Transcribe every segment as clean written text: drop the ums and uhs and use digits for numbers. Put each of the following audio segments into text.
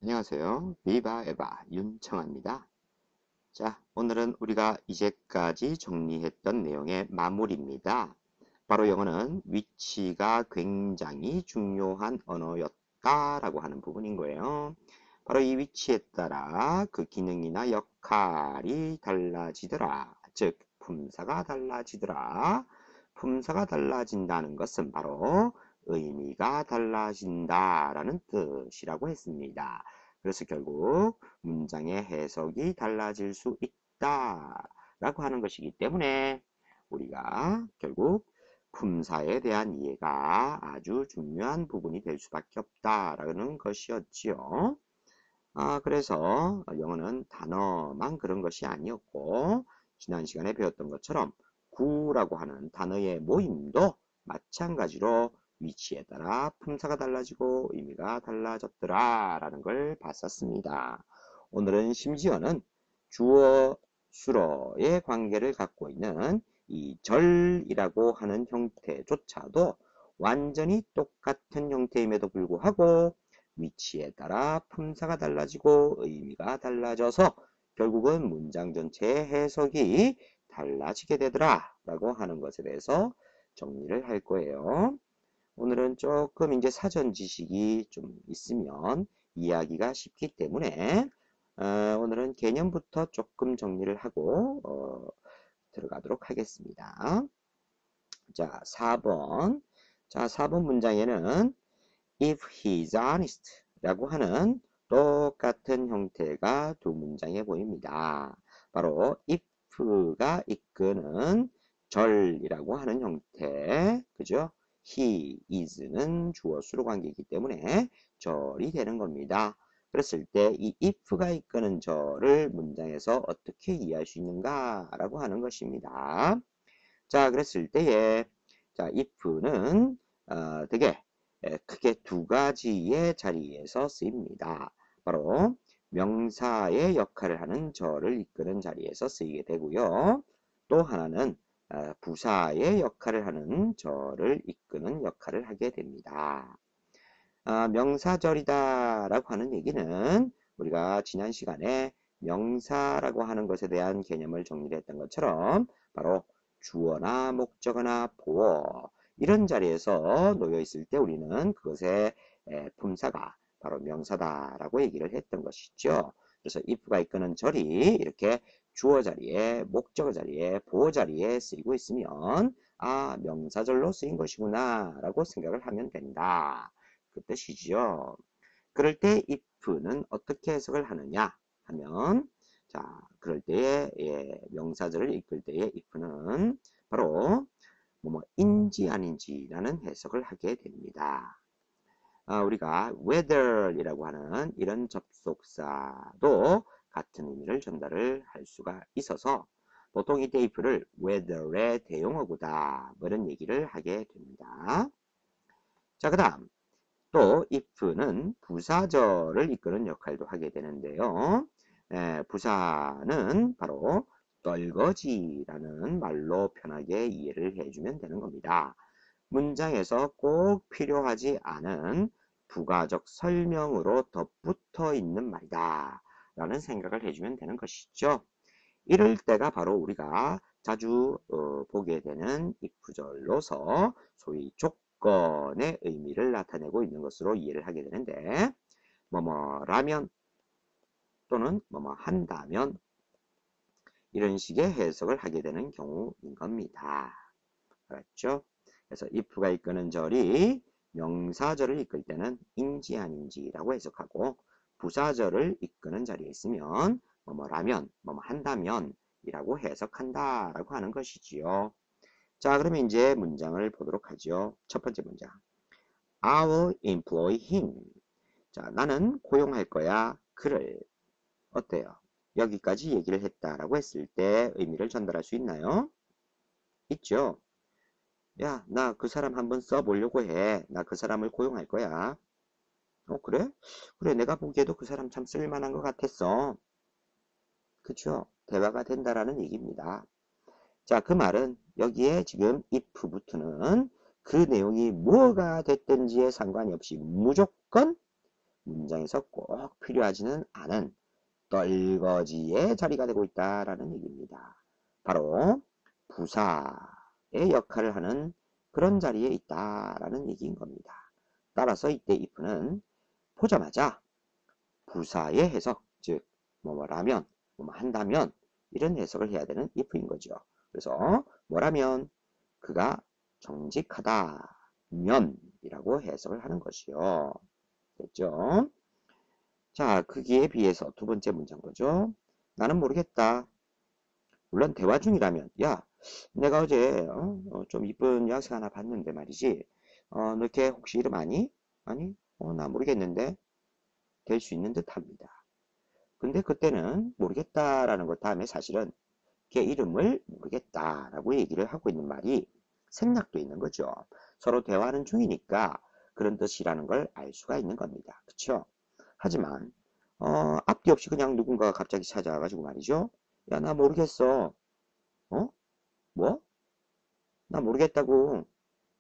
안녕하세요. 비바 에바 윤청아입니다. 자, 오늘은 우리가 이제까지 정리했던 내용의 마무리입니다. 바로 영어는 위치가 굉장히 중요한 언어였다라고 하는 부분인 거예요. 바로 이 위치에 따라 그 기능이나 역할이 달라지더라. 즉, 품사가 달라지더라. 품사가 달라진다는 것은 바로 의미가 달라진다라는 뜻이라고 했습니다. 그래서 결국 문장의 해석이 달라질 수 있다라고 하는 것이기 때문에 우리가 결국 품사에 대한 이해가 아주 중요한 부분이 될 수밖에 없다라는 것이었지요. 그래서 영어는 단어만 그런 것이 아니었고 지난 시간에 배웠던 것처럼 구라고 하는 단어의 모임도 마찬가지로 위치에 따라 품사가 달라지고 의미가 달라졌더라 라는 걸 봤었습니다. 오늘은 심지어는 주어 수어의 관계를 갖고 있는 이 절이라고 하는 형태조차도 완전히 똑같은 형태임에도 불구하고 위치에 따라 품사가 달라지고 의미가 달라져서 결국은 문장 전체의 해석이 달라지게 되더라 라고 하는 것에 대해서 정리를 할 거예요. 오늘은 조금 이제 사전 지식이 좀 있으면 이해하기가 쉽기 때문에 오늘은 개념부터 조금 정리를 하고 들어가도록 하겠습니다. 자, 4번. 자, 4번 문장에는 if he's honest 라고 하는 똑같은 형태가 두 문장에 보입니다. 바로 if가 이끄는 절이라고 하는 형태, 그죠? he is는 주어 수로 관계이기 때문에 절이 되는 겁니다. 그랬을 때 이 if가 이끄는 절을 문장에서 어떻게 이해할 수 있는가 라고 하는 것입니다. 자, 그랬을 때에 자, if는 되게 크게 두 가지의 자리에서 쓰입니다. 바로 명사의 역할을 하는 절을 이끄는 자리에서 쓰이게 되고요. 또 하나는 부사의 역할을 하는 절을 이끄는 역할을 하게 됩니다. 명사절이다 라고 하는 얘기는 우리가 지난 시간에 명사라고 하는 것에 대한 개념을 정리를 했던 것처럼 바로 주어나 목적어나 보어 이런 자리에서 놓여 있을 때 우리는 그것의 품사가 바로 명사다라고 얘기를 했던 것이죠. 그래서 if가 이끄는 절이 이렇게 주어 자리에 목적어 자리에 보어 자리에 쓰이고 있으면 명사절로 쓰인 것이구나 라고 생각을 하면 된다. 그 뜻이지요. 그럴 때 if는 어떻게 해석을 하느냐 하면 자, 그럴 때에 명사절을 이끌 때의 if는 바로 뭐뭐인지 아닌지라는 해석을 하게 됩니다. 우리가 whether이라고 하는 이런 접속사도 같은 의미를 전달을 할 수가 있어서 보통 이때 if를 whether의 대용어구다 뭐 이런 얘기를 하게 됩니다. 자, 그 다음 또 if는 부사절을 이끄는 역할도 하게 되는데요. 부사는 바로 떨거지라는 말로 편하게 이해를 해주면 되는 겁니다. 문장에서 꼭 필요하지 않은 부가적 설명으로 덧붙어 있는 말이다 라는 생각을 해주면 되는 것이죠. 이럴 때가 바로 우리가 자주 보게 되는 if절로서 소위 조건의 의미를 나타내고 있는 것으로 이해를 하게 되는데 뭐뭐라면 또는 뭐뭐 한다면 이런 식의 해석을 하게 되는 경우인 겁니다. 그렇죠? 그래서 if가 이끄는 절이 명사절을 이끌 때는 인지 아닌지라고 해석하고 부사절을 이끄는 자리에 있으면 뭐뭐라면 뭐뭐 한다면 이라고 해석한다 라고 하는 것이지요. 자, 그러면 이제 문장을 보도록 하죠. 첫 번째 문장. I will employ him. 자, 나는 고용할 거야. 그를. 어때요? 여기까지 얘기를 했다라고 했을 때 의미를 전달할 수 있나요? 있죠. 야, 나 그 사람 한번 써보려고 해. 나 그 사람을 고용할 거야. 그래? 그래, 내가 보기에도 그 사람 참 쓸만한 것 같았어. 그쵸? 대화가 된다라는 얘기입니다. 자, 그 말은 여기에 지금 if부터는 그 내용이 뭐가 됐든지에 상관이 없이 무조건 문장에서 꼭 필요하지는 않은 떨거지의 자리가 되고 있다라는 얘기입니다. 바로 부사의 역할을 하는 그런 자리에 있다라는 얘기인 겁니다. 따라서 이때 if는 보자마자 부사의 해석, 즉 뭐뭐라면, 뭐뭐 한다면 이런 해석을 해야 되는 if인 거죠. 그래서 뭐라면 그가 정직하다면 이라고 해석을 하는 것이요. 됐죠? 자, 거기에 비해서 두 번째 문장 보죠. 나는 모르겠다. 물론 대화 중이라면, 야, 내가 어제 좀 이쁜 여학생 하나 봤는데 말이지. 너 걔 혹시 이름 아니? 아니? 나 모르겠는데 될 수 있는 듯 합니다. 근데 그때는 모르겠다라는 것 다음에 사실은 걔 이름을 모르겠다라고 얘기를 하고 있는 말이 생략도 있는 거죠. 서로 대화하는 중이니까 그런 뜻이라는 걸 알 수가 있는 겁니다. 그쵸? 하지만 앞뒤 없이 그냥 누군가가 갑자기 찾아와가지고 말이죠. 야, 나 모르겠어. 어? 뭐? 나 모르겠다고.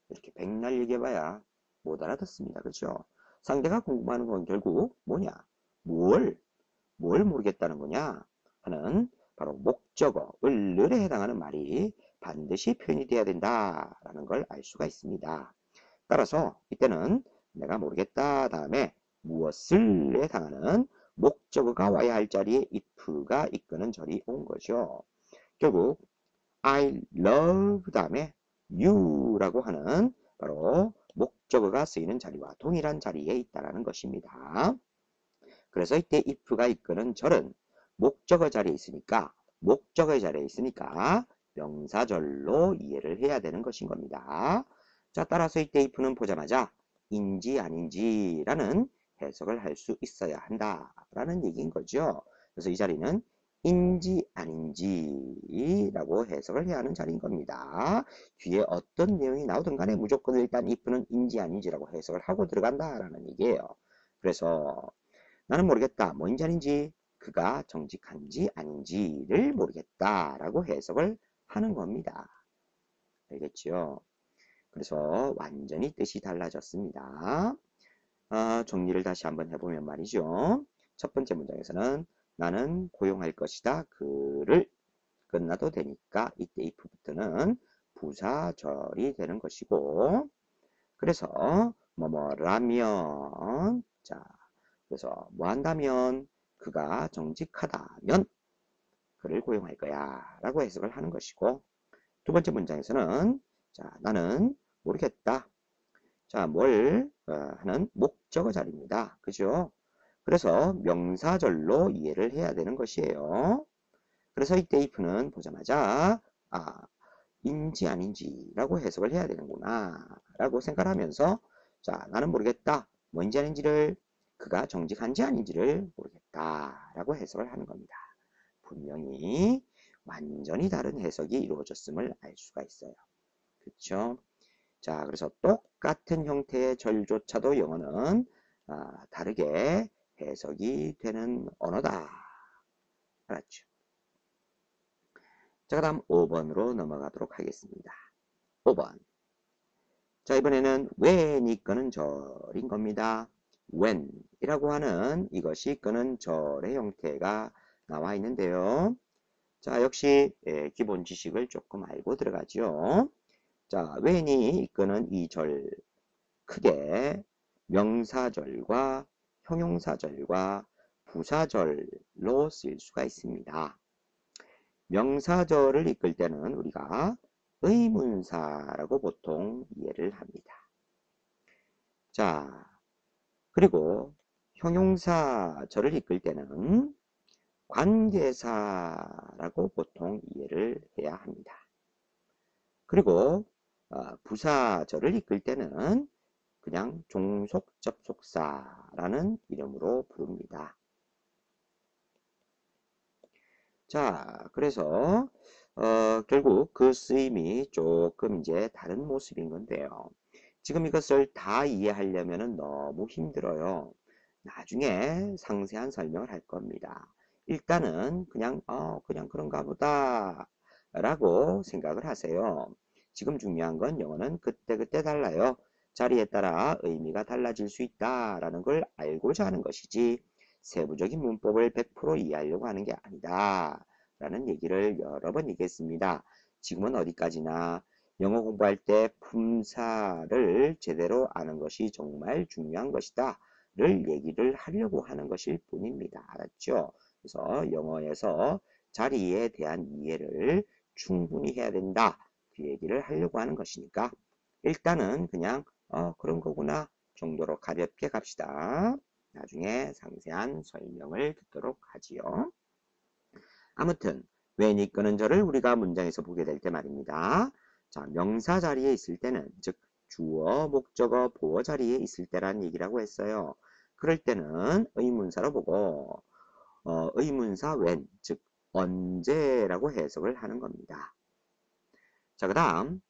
이렇게 백날 얘기해봐야 못 알아듣습니다. 그죠? 상대가 궁금하는 건 결국 뭐냐? 뭘? 뭘 모르겠다는 거냐? 하는 바로 목적어, 을을에 해당하는 말이 반드시 표현이 돼야 된다라는 걸 알 수가 있습니다. 따라서 이때는 내가 모르겠다 다음에 무엇을 해당하는 목적어가 와야 할 자리에 if가 이끄는 절이 온 거죠. 결국 I love 다음에 you라고 하는 바로 목적어가 쓰이는 자리와 동일한 자리에 있다는 것입니다. 그래서 이때 if가 이끄는 절은 목적어 자리에 있으니까 명사절로 이해를 해야 되는 것인 겁니다. 자, 따라서 이때 if는 보자마자 인지 아닌지라는 해석을 할 수 있어야 한다라는 얘기인 거죠. 그래서 이 자리는 인지 아닌지라고 해석을 해야 하는 자리인 겁니다. 뒤에 어떤 내용이 나오든 간에 무조건 일단 if는 인지 아닌지라고 해석을 하고 들어간다라는 얘기예요. 그래서 나는 모르겠다. 뭐인지 아닌지, 그가 정직한지 아닌지를 모르겠다라고 해석을 하는 겁니다. 알겠죠? 그래서 완전히 뜻이 달라졌습니다. 정리를 다시 한번 해보면 말이죠. 첫 번째 문장에서는 나는 고용할 것이다. 그를 끝나도 되니까 이때 if부터는 부사절이 되는 것이고, 그래서 뭐뭐라면, 자, 그래서 뭐 한다면 그가 정직하다면 그를 고용할 거야 라고 해석을 하는 것이고, 두 번째 문장에서는 자, 나는 모르겠다. 자, 뭘 하는 목적어 자리입니다. 그죠? 그래서 명사절로 이해를 해야 되는 것이에요. 그래서 이때 if는 보자마자 인지 아닌지라고 해석을 해야 되는구나 라고 생각을 하면서 자, 나는 모르겠다. 뭔지 아닌지를 그가 정직한지 아닌지를 모르겠다 라고 해석을 하는 겁니다. 분명히 완전히 다른 해석이 이루어졌음을 알 수가 있어요. 그렇죠? 자, 그래서 똑같은 형태의 절조차도 영어는 다르게 해석이 되는 언어다. 알았죠? 자, 그 다음 5번으로 넘어가도록 하겠습니다. 5번. 자, 이번에는 when이 이끄는 절인 겁니다. when이라고 하는 이것이 이끄는 절의 형태가 나와 있는데요. 자, 역시 기본 지식을 조금 알고 들어가죠. 자, when이 이끄는 이 절, 크게 명사절과 형용사절과 부사절로 쓰일 수가 있습니다. 명사절을 이끌 때는 우리가 의문사라고 보통 이해를 합니다. 자, 그리고 형용사절을 이끌 때는 관계사라고 보통 이해를 해야 합니다. 그리고 부사절을 이끌 때는 그냥 종속접속사라는 이름으로 부릅니다. 자, 그래서 결국 그 쓰임이 조금 이제 다른 모습인 건데요. 지금 이것을 다 이해하려면 너무 힘들어요. 나중에 상세한 설명을 할 겁니다. 일단은 그냥 그런가 보다 라고 생각을 하세요. 지금 중요한 건 영어는 그때그때 달라요. 자리에 따라 의미가 달라질 수 있다라는 걸 알고자 하는 것이지 세부적인 문법을 100% 이해하려고 하는 게 아니다 라는 얘기를 여러 번 얘기했습니다. 지금은 어디까지나 영어 공부할 때 품사를 제대로 아는 것이 정말 중요한 것이다 를 얘기를 하려고 하는 것일 뿐입니다. 알았죠? 그래서 영어에서 자리에 대한 이해를 충분히 해야 된다. 그 얘기를 하려고 하는 것이니까 일단은 그냥 그런 거구나 정도로 가볍게 갑시다. 나중에 상세한 설명을 듣도록 하지요. 아무튼 when 이끄는 저를 우리가 문장에서 보게 될 때 말입니다. 자, 명사 자리에 있을 때는 즉 주어, 목적어, 보어 자리에 있을 때란 얘기라고 했어요. 그럴 때는 의문사로 보고 의문사 when 즉 언제라고 해석을 하는 겁니다. 자, 그 다음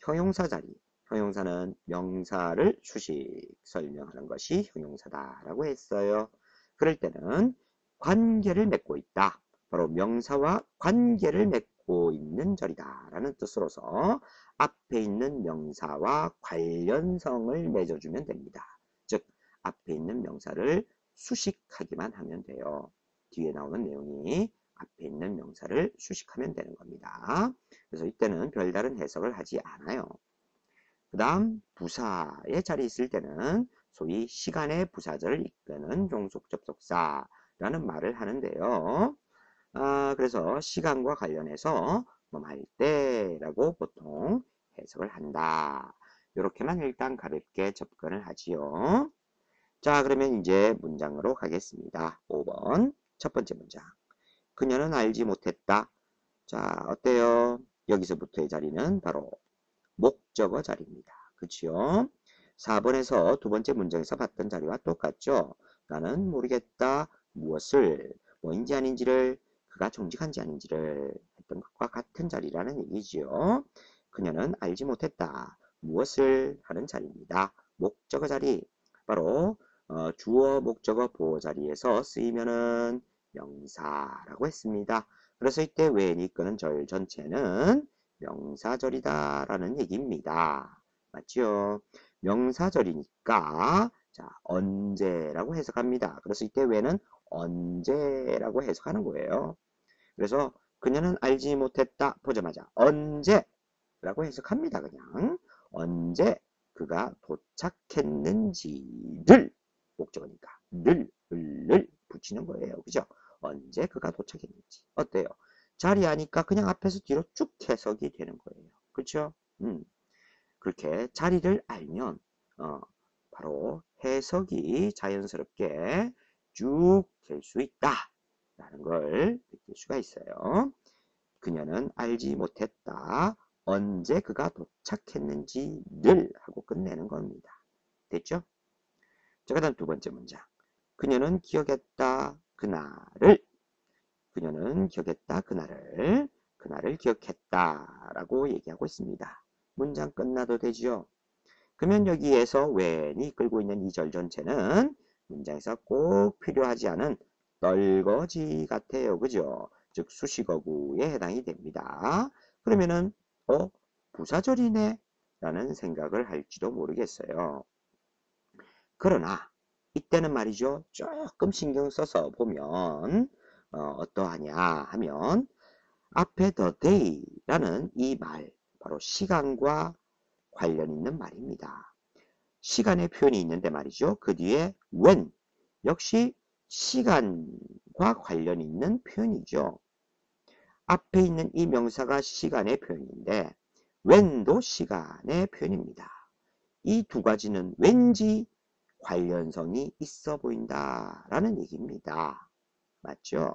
형용사 자리. 형용사는 명사를 수식 설명하는 것이 형용사다라고 했어요. 그럴 때는 관계를 맺고 있다. 바로 명사와 관계를 맺고 있는 절이다 라는 뜻으로서 앞에 있는 명사와 관련성을 맺어주면 됩니다. 즉 앞에 있는 명사를 수식하기만 하면 돼요. 뒤에 나오는 내용이 앞에 있는 명사를 수식하면 되는 겁니다. 그래서 이때는 별다른 해석을 하지 않아요. 그 다음 부사의 자리에 있을 때는 소위 시간의 부사절을 이끄는 종속 접속사라는 말을 하는데요. 그래서 시간과 관련해서 뭐할 때라고 보통 해석을 한다. 이렇게만 일단 가볍게 접근을 하지요. 자, 그러면 이제 문장으로 가겠습니다. 5번 첫 번째 문장. 그녀는 알지 못했다. 자, 어때요? 여기서부터의 자리는 바로 목적어 자리입니다. 그치요? 4번에서 두 번째 문장에서 봤던 자리와 똑같죠? 나는 모르겠다. 무엇을, 뭐인지 아닌지를, 그가 정직한지 아닌지를 했던 것과 같은 자리라는 얘기지요. 그녀는 알지 못했다. 무엇을 하는 자리입니다. 목적어 자리. 바로 주어, 목적어, 보어 자리에서 쓰이면은 명사라고 했습니다. 그래서 이때 when이 이끄는 절 전체는 명사절이다 라는 얘기입니다. 맞죠? 명사절이니까 자 언제라고 해석합니다. 그래서 이때 when은 언제라고 해석하는 거예요. 그래서 그녀는 알지 못했다 보자마자 언제라고 해석합니다. 그냥 언제 그가 도착했는지를 목적어니까 를 붙이는 거예요. 그죠? 언제 그가 도착했는지. 어때요? 자리 아니까 그냥 앞에서 뒤로 쭉 해석이 되는 거예요. 그렇죠? 그렇게 자리를 알면 바로 해석이 자연스럽게 쭉 될 수 있다 라는 걸 느낄 수가 있어요. 그녀는 알지 못했다. 언제 그가 도착했는지를 하고 끝내는 겁니다. 됐죠? 자, 그 다음 두 번째 문장. 그녀는 기억했다. 그날을. 그녀는 기억했다. 그날을 기억했다. 라고 얘기하고 있습니다. 문장 끝나도 되지요? 그러면 여기에서 when이 끌고 있는 이 절 전체는 문장에서 꼭 필요하지 않은 떨거지 같아요. 그죠? 즉 수식어구에 해당이 됩니다. 그러면은 부사절이네 라는 생각을 할지도 모르겠어요. 그러나 이때는 말이죠. 조금 신경 써서 보면 어떠하냐 하면 앞에 the day라는 이 말, 바로 시간과 관련 있는 말입니다. 시간의 표현이 있는데 말이죠. 그 뒤에 when, 역시 시간과 관련 있는 표현이죠. 앞에 있는 이 명사가 시간의 표현인데 when도 시간의 표현입니다. 이 두 가지는 왠지 관련성이 있어 보인다라는 얘기입니다. 맞죠?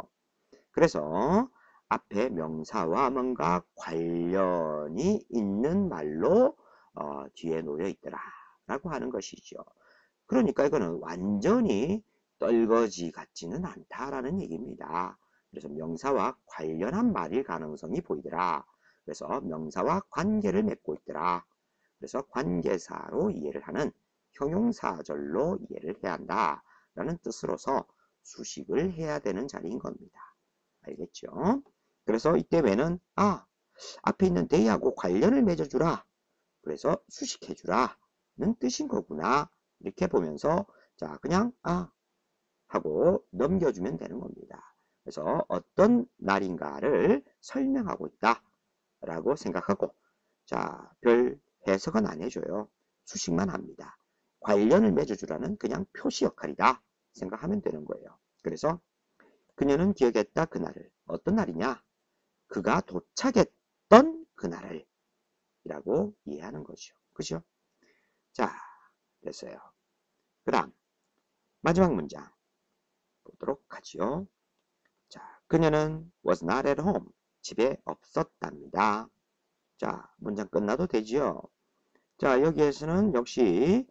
그래서 앞에 명사와 뭔가 관련이 있는 말로 뒤에 놓여 있더라 라고 하는 것이죠. 그러니까 이거는 완전히 떨거지 같지는 않다라는 얘기입니다. 그래서 명사와 관련한 말일 가능성이 보이더라. 그래서 명사와 관계를 맺고 있더라. 그래서 관계사로 이해를 하는 형용사절로 이해를 해야 한다 라는 뜻으로서 수식을 해야 되는 자리인 겁니다. 알겠죠? 그래서 이때 when은 앞에 있는 they하고 관련을 맺어주라. 그래서 수식해주라 뜻인 거구나. 이렇게 보면서 자 그냥 하고 넘겨주면 되는 겁니다. 그래서 어떤 날인가를 설명하고 있다 라고 생각하고 자 별 해석은 안 해줘요. 수식만 합니다. 관련을 맺어주라는 그냥 표시 역할이다 생각하면 되는 거예요. 그래서 그녀는 기억했다 그날을. 어떤 날이냐? 그가 도착했던 그날을 이라고 이해하는 거죠. 그죠? 자, 됐어요. 그 다음 마지막 문장 보도록 하지요. 자, 그녀는 was not at home. 집에 없었답니다. 자, 문장 끝나도 되지요? 자, 여기에서는 역시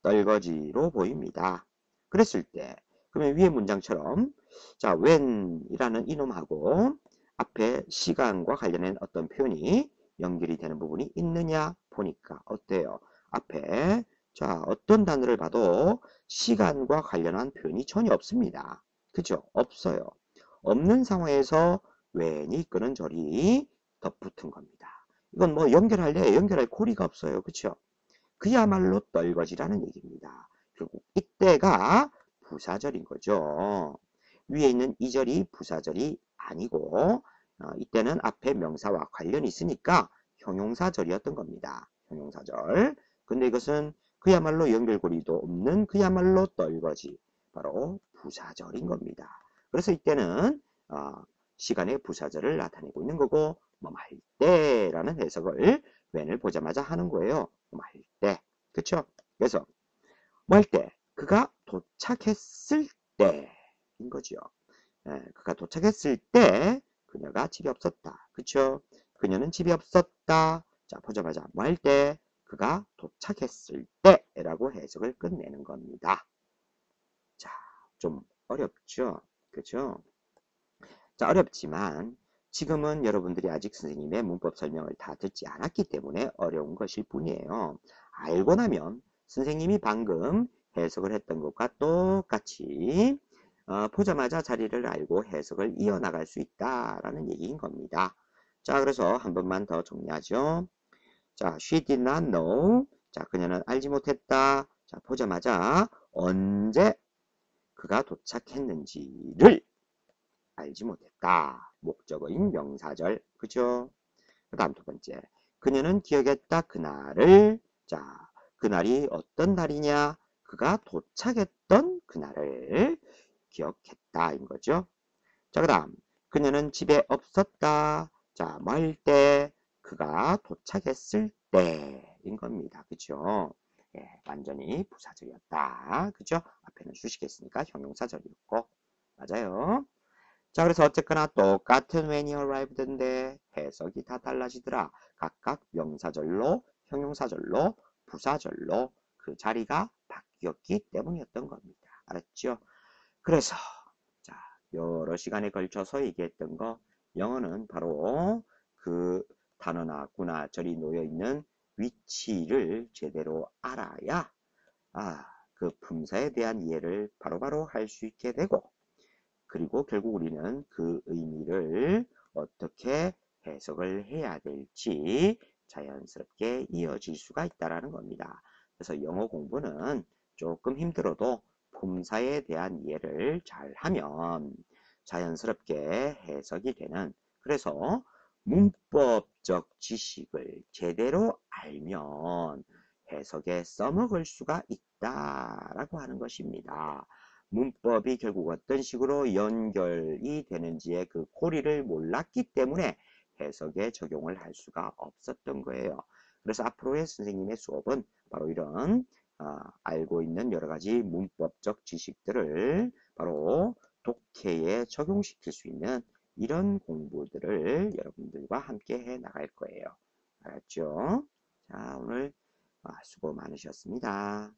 떨거지로 보입니다. 그랬을 때, 그러면 위의 문장처럼 자, when이라는 이놈하고 앞에 시간과 관련된 어떤 표현이 연결이 되는 부분이 있느냐 보니까 어때요? 앞에 자, 어떤 단어를 봐도 시간과 관련한 표현이 전혀 없습니다. 그죠? 없어요. 없는 상황에서 when이 끄는 절이 덧붙은 겁니다. 이건 뭐 연결할 고리가 없어요. 그쵸? 그야말로 떨거지라는 얘기입니다. 결국 이때가 부사절인 거죠. 위에 있는 이 절이 부사절이 아니고 이때는 앞에 명사와 관련이 있으니까 형용사절이었던 겁니다. 형용사절. 근데 이것은 그야말로 연결고리도 없는 그야말로 떨거지. 바로 부사절인 겁니다. 그래서 이때는 시간의 부사절을 나타내고 있는 거고 뭐 할 때라는 해석을 when을 보자마자 하는 거예요. 뭐 할 때. 그쵸? 그래서 뭐 할 때? 그가 도착했을 때인 거죠. 그가 도착했을 때 그녀가 집에 없었다. 그쵸? 그녀는 집에 없었다. 자, 보자마자 뭐 할 때? 그가 도착했을 때라고 해석을 끝내는 겁니다. 자, 좀 어렵죠? 그죠? 자, 어렵지만 지금은 여러분들이 아직 선생님의 문법 설명을 다 듣지 않았기 때문에 어려운 것일 뿐이에요. 알고 나면 선생님이 방금 해석을 했던 것과 똑같이 보자마자 자리를 알고 해석을 이어나갈 수 있다라는 얘기인 겁니다. 자, 그래서 한 번만 더 정리하죠. 자, she did not know. 자, 그녀는 알지 못했다. 자, 보자마자 언제 그가 도착했는지를 알지 못했다. 목적어인 명사절. 그죠? 그 다음 두 번째. 그녀는 기억했다. 그날을. 자, 그날이 어떤 날이냐? 그가 도착했던 그날을 기억했다인 거죠. 자, 그 다음. 그녀는 집에 없었다. 자, 뭐 할 때? 그가 도착했을 때인 겁니다. 그죠? 예, 완전히 부사절이었다. 그죠? 앞에는 수식했으니까 형용사절이었고. 맞아요. 자, 그래서 어쨌거나 똑같은 when you arrived인데 해석이 다 달라지더라. 각각 명사절로, 형용사절로, 부사절로 그 자리가 바뀌었기 때문이었던 겁니다. 알았죠? 그래서 자, 여러 시간에 걸쳐서 얘기했던 거 영어는 바로 그 단어나 구나 절이 놓여 있는 위치를 제대로 알아야 그 품사에 대한 이해를 바로바로 할 수 있게 되고 그리고 결국 우리는 그 의미를 어떻게 해석을 해야 될지 자연스럽게 이어질 수가 있다는 겁니다. 그래서 영어 공부는 조금 힘들어도 품사에 대한 이해를 잘 하면 자연스럽게 해석이 되는 그래서 문법적 지식을 제대로 알면 해석에 써먹을 수가 있다라고 하는 것입니다. 문법이 결국 어떤 식으로 연결이 되는지의 그 고리를 몰랐기 때문에 해석에 적용을 할 수가 없었던 거예요. 그래서 앞으로의 선생님의 수업은 바로 이런 알고 있는 여러 가지 문법적 지식들을 바로 독해에 적용시킬 수 있는 이런 공부들을 여러분들과 함께 해 나갈 거예요. 알았죠? 자, 오늘 수고 많으셨습니다.